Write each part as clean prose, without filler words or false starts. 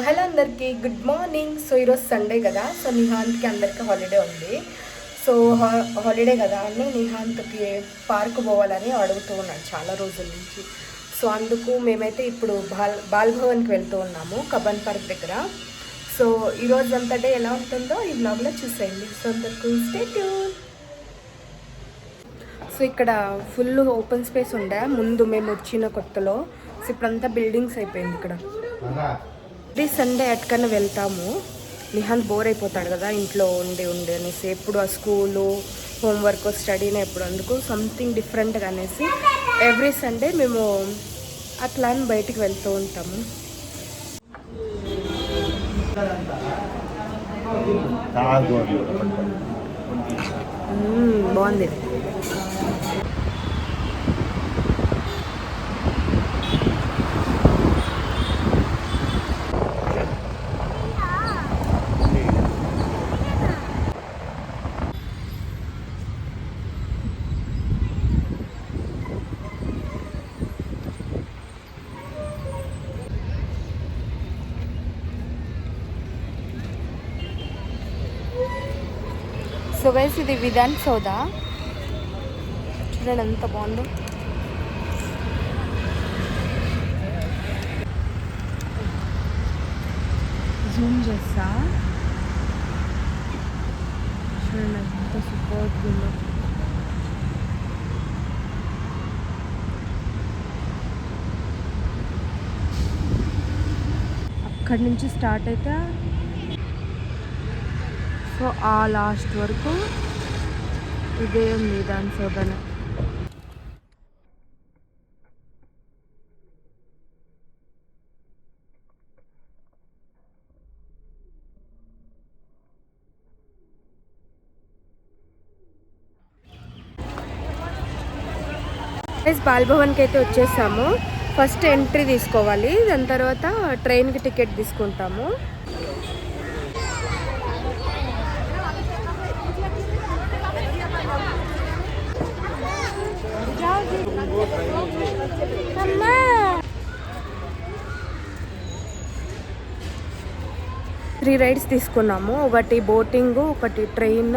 Hello అందరికీ good morning. So ఈరోజు Sunday కదా, సో నిహాంత్కి అందరికీ హాలిడే ఉంది. సో హాలిడే కదా అని నిహాంత్కి పార్క్ పోవాలని అడుగుతూ ఉన్నాడు చాలా రోజుల నుంచి. సో అందుకు మేమైతే ఇప్పుడు బాల్భవన్కి వెళ్తూ ఉన్నాము, కబ్బన్ పార్క్ దగ్గర. సో ఈరోజు అంతా డే ఎలా ఉంటుందో ఈ బ్లాగ్లో చూసేయండి. సో అందరికీ స్టే ట్యూన్. సో ఇక్కడ ఫుల్ ఓపెన్ స్పేస్ ఉండే ముందు మేము వచ్చిన కొత్తలో. సో ఇప్పుడంతా బిల్డింగ్స్ అయిపోయింది ఇక్కడ. ఈ సండే ఎక్కడికైనా వెళ్తాము, నిహాంత్ బోర్ అయిపోతాడు కదా ఇంట్లో ఉండి అనేసి. ఎప్పుడు ఆ స్కూలు హోంవర్క్ స్టడీనే ఎప్పుడు, అందుకు సంథింగ్ డిఫరెంట్గా అనేసి ఎవ్రీ సండే మేము అట్లా అని బయటికి వెళ్తూ ఉంటాము. బాగుంది. సో గైస్ ఇది విధాన్ సౌదా, చూడండి ఎంత బాగుందో. జూమ్ చేస్తా, చూడండి ఎంత సూపర్ ఉందో. అక్కడి నుంచి స్టార్ట్ అయితే సో ఆ లాస్ట్ వరకు ఇదే ఉంది దాని శోభన. బాల్భవన్కి అయితే వచ్చేసాము. ఫస్ట్ ఎంట్రీ తీసుకోవాలి, దాని తర్వాత ట్రైన్కి టికెట్ తీసుకుంటాము. త్రీ రైడ్స్ తీసుకున్నాము, ఒకటి బోటింగ్, ఒకటి ట్రైన్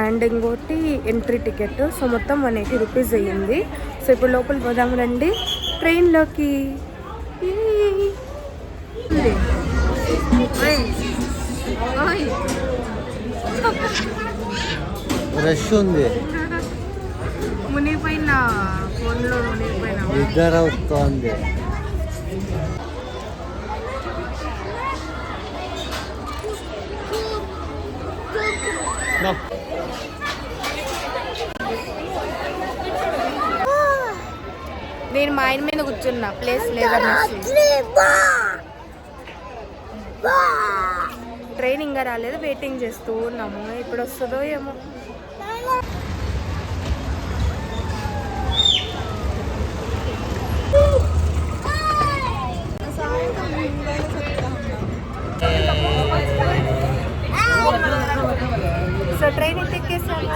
అండ్ ఇంకోటి ఎంట్రీ టికెట్. సో మొత్తం 180 రూపీస్ అయ్యింది. సో ఇప్పుడు లోపల పోదాము రండి ట్రైన్లోకి. రష్ ఉంది, మునిగిపోయిన ఫోన్లో మునిగిపోయిన నిద్ర వస్తుంది. నేను మా ఆయన మీద కూర్చున్నా, ప్లేస్ లేదనేసి. ట్రైన్ ఇంకా రాలేదు, వెయిటింగ్ చేస్తూ ఉన్నాము, ఇప్పుడు వస్తుందో ఏమో. సో ట్రైన్ ఎక్కేసాము.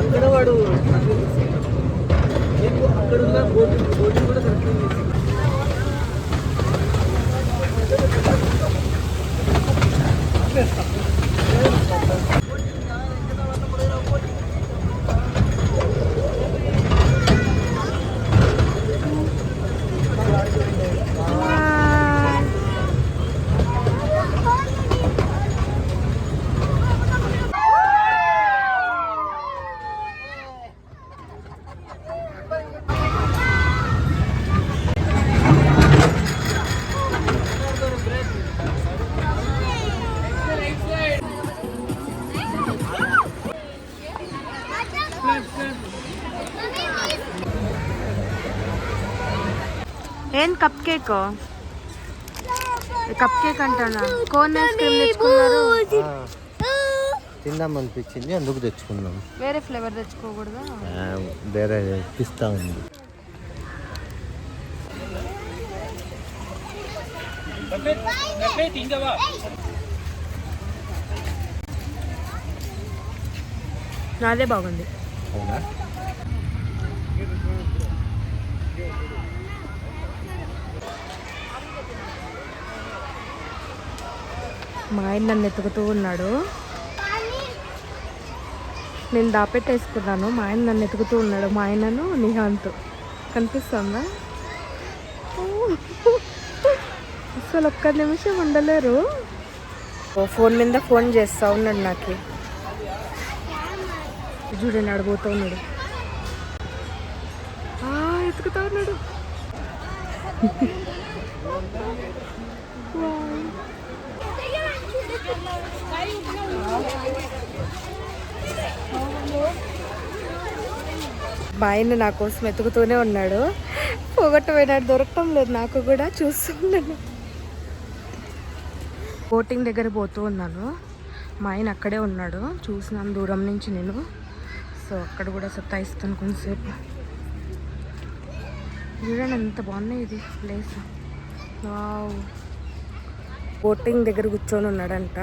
అక్కడ వాడు అక్కడ ఉన్న బోటింగ్ కూడా ఏం కప్ కేక్ అంటానా? కోన్ ఐస్ క్రీమ్ తెచ్చుకున్నారు, తిందాం అనిపించింది అందుకు తెచ్చుకున్నాం. వేరే ఫ్లేవర్ తెచ్చుకోకూడదా? వేరే పిస్తా ఉంది. నాదే బాగుంది. అవునా? మా ఆయన నన్ను ఎతుకుతూ ఉన్నాడు. నేను దాపెట్టేసుకున్నాను. మా ఆయన నన్ను ఎతుకుతూ ఉన్నాడు. మా ఆయనను నిహాంత్ కనిపిస్తుందా? అసలు ఒక్క నిమిషం ఉండలేరు. ఫోన్ మీద ఫోన్ చేస్తా ఉన్నాడు నాకు. చూడండి అడిపోతూ ఉన్నాడు. ఎత్తుకుతా ఉన్నాడు. మా ఆయన నా కోసం ఎతుకుతూనే ఉన్నాడు. పోగొట్టపోయినాడు, దొరకటం లేదు. నాకు కూడా చూస్తున్నాను. బోటింగ్ దగ్గర పోతూ ఉన్నాను. మా ఆయన అక్కడే ఉన్నాడు. చూసినాను దూరం నుంచి నేను. సో అక్కడ కూడా సత్తాయిస్తాను కొంతసేపు. చూడండి ఎంత బాగున్నాయి ఇది ప్లేస్. వావ్. బోటింగ్ దగ్గర కూర్చొని ఉన్నాడంట.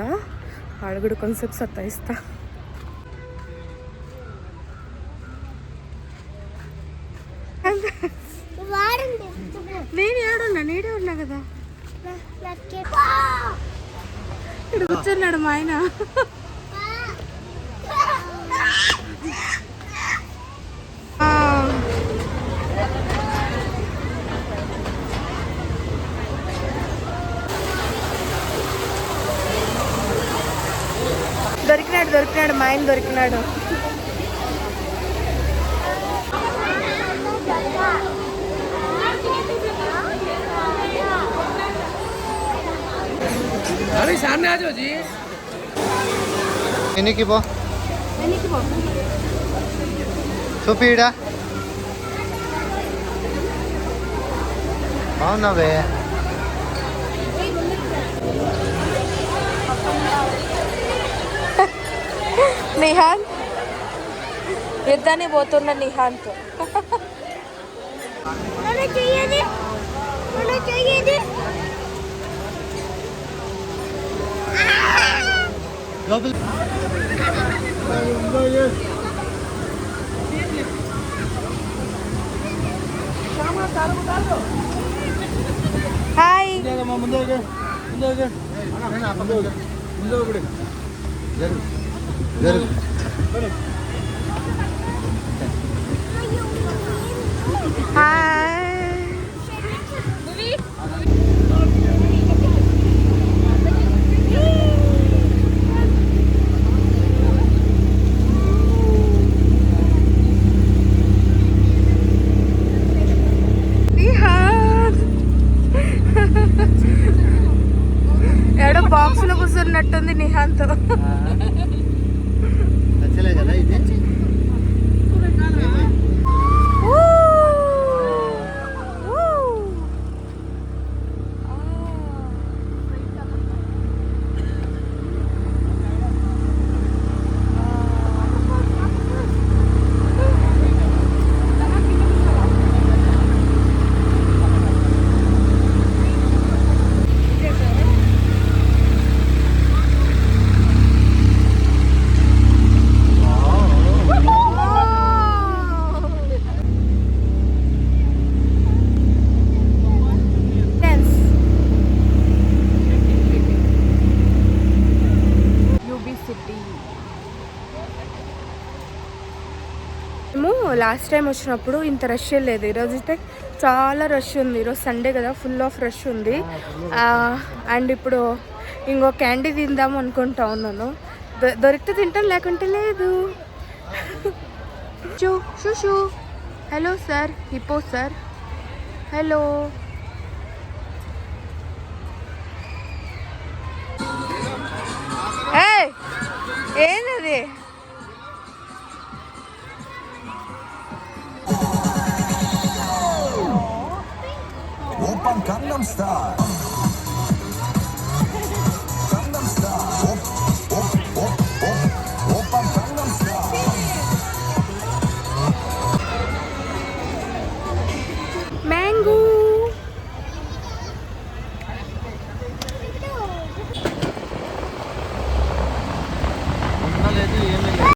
అడుగుడు కొంతసేపు సత్తాయిస్తా. నేను ఏడున్నా, నీడే ఉన్నా కదా. ఇక్కడ కూర్చున్నాడు మా ఆయన. దొరికినాడు మా ఆయన దొరికినాడు. अरे सामने आ जाओ जी। ఎనికి పో చూపిడా బాగున్నావే. నిహాంత్ యుద్ధాన్ని పోతున్న నిహాంత్. హాయ్. ఏడో బాక్స్ లో కూర్చున్నట్టుంది నిహాంత్. నచ్చలే కదా ఇది. మేము లాస్ట్ టైం వచ్చినప్పుడు ఇంత రష్ లేదు. ఈరోజు అయితే చాలా రష్ ఉంది. ఈరోజు సండే కదా, ఫుల్ ఆఫ్ రష్ ఉంది. అండ్ ఇప్పుడు ఇంకో క్యాండీ తిందాము అనుకుంటా ఉన్నాను. దొరికితే తింటాం, లేకుంటే లేదు. Shoe hello sir, hippo sir, hello. ఏంటది? Open Gangnam Style. Gangnam Style. Open Gangnam Style. Mango. లేదు ఏమీ లేదు